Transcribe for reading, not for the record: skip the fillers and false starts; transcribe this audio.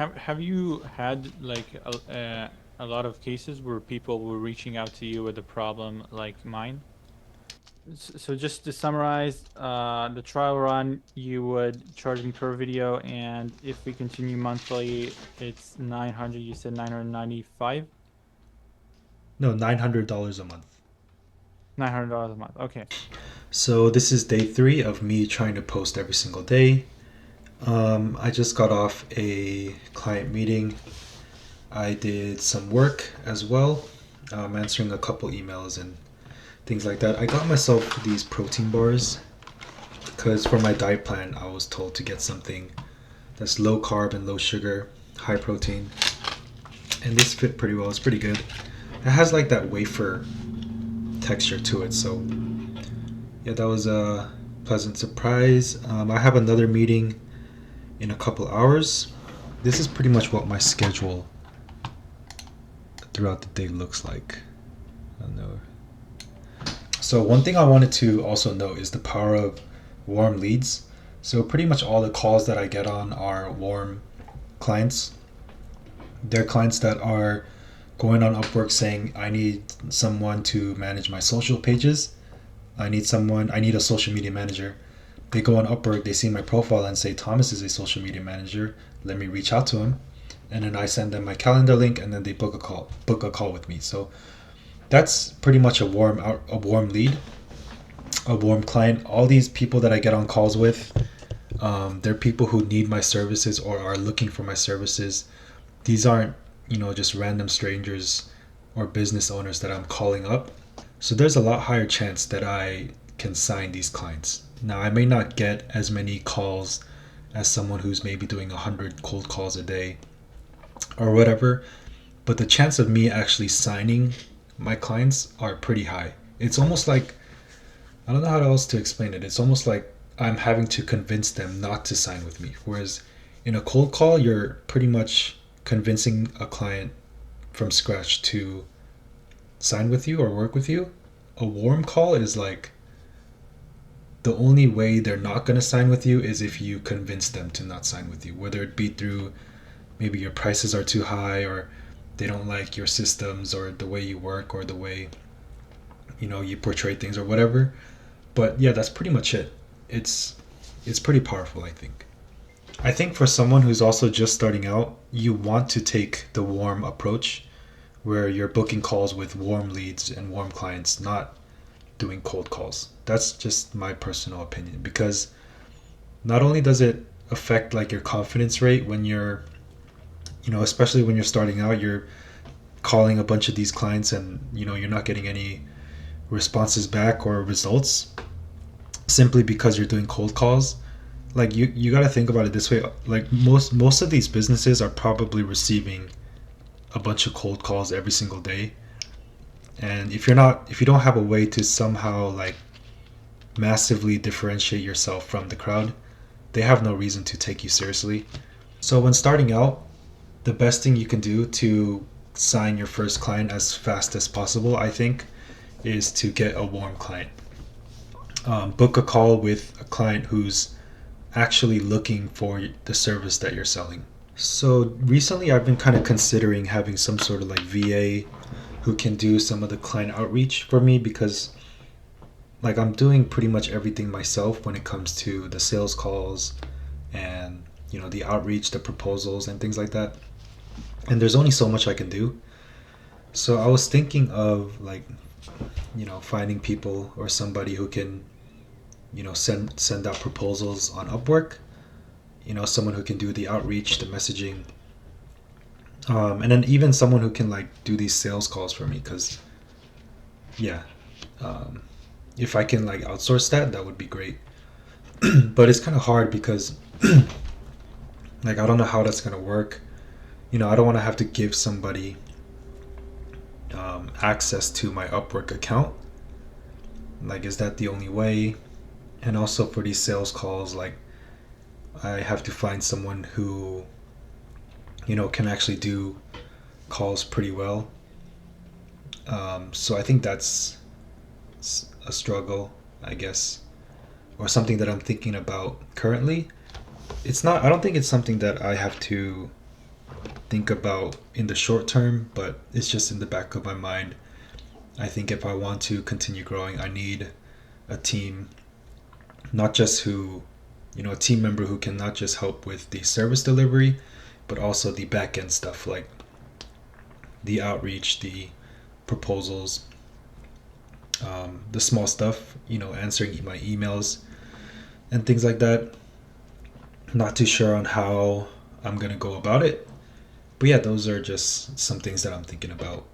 Have you had like a lot of cases where people were reaching out to you with a problem like mine? So just to summarize, the trial run, you would charge me per video, and if we continue monthly, it's 900. You said 995, No, $900 a month. $900 a month. Okay. So this is day 3 of me trying to post every single day. I just got off a client meeting. I did some work as well, answering a couple emails and things like that. I got myself these protein bars because for my diet plan, I was told to get something that's low carb and low sugar, high protein, and this fit pretty well. It's pretty good. It has like that wafer texture to it, so yeah, that was a pleasant surprise. I have another meeting in a couple hours. This is pretty much what my schedule throughout the day looks like. I don't know. So one thing I wanted to also note is the power of warm leads. So pretty much all the calls that I get on are warm clients. They're clients that are going on Upwork saying, I need someone to manage my social pages. I need a social media manager. They go on Upwork, they see my profile and say, Thomas is a social media manager. Let me reach out to him. And then I send them my calendar link and then they book a call with me. So that's pretty much a warm lead, a warm client. All these people that I get on calls with, they're people who need my services or are looking for my services. These aren't, just random strangers or business owners that I'm calling up. So there's a lot higher chance that I can sign these clients. Now, I may not get as many calls as someone who's maybe doing 100 cold calls a day or whatever, but the chance of me actually signing my clients are pretty high. It's almost like, I don't know how else to explain it. It's almost like I'm having to convince them not to sign with me. Whereas in a cold call, you're pretty much convincing a client from scratch to sign with you or work with you. A warm call is like the only way they're not going to sign with you is if you convince them to not sign with you, whether it be through maybe your prices are too high or they don't like your systems or the way you work or the way you portray things or whatever. But yeah, that's pretty much it. It's pretty powerful, I think for someone who's also just starting out, you want to take the warm approach where you're booking calls with warm leads and warm clients, not doing cold calls. That's just my personal opinion because not only does it affect like your confidence rate when you're, especially when you're starting out, you're calling a bunch of these clients and you're not getting any responses back or results simply because you're doing cold calls. Like you got to think about it this way, like most of these businesses are probably receiving a bunch of cold calls every single day, and if you don't have a way to somehow like massively differentiate yourself from the crowd, they have no reason to take you seriously. So when starting out, the best thing you can do to sign your first client as fast as possible, I think, is to get a warm client. Book a call with a client who's actually looking for the service that you're selling. So recently, I've been kind of considering having some sort of like VA who can do some of the client outreach for me because like I'm doing pretty much everything myself when it comes to the sales calls and the outreach, the proposals and things like that. And there's only so much I can do. So I was thinking of like finding people or somebody who can send out proposals on Upwork. Someone who can do the outreach, the messaging, and then even someone who can like do these sales calls for me. Because yeah, um, if I can like outsource that, that would be great. But it's kind of hard because like I don't know how that's gonna work. I don't want to have to give somebody access to my Upwork account. Like, is that the only way? And also for these sales calls, like I have to find someone who can actually do calls pretty well. So I think that's a struggle, I guess, or something that I'm thinking about currently. It's not. I don't think it's something that I have to. think about in the short term, but it's just in the back of my mind. I think if I want to continue growing, I need a team, not just who, a team member who can not just help with the service delivery, but also the back end stuff like the outreach, the proposals, the small stuff, answering my emails and things like that. Not too sure on how I'm going to go about it. But yeah, those are just some things that I'm thinking about.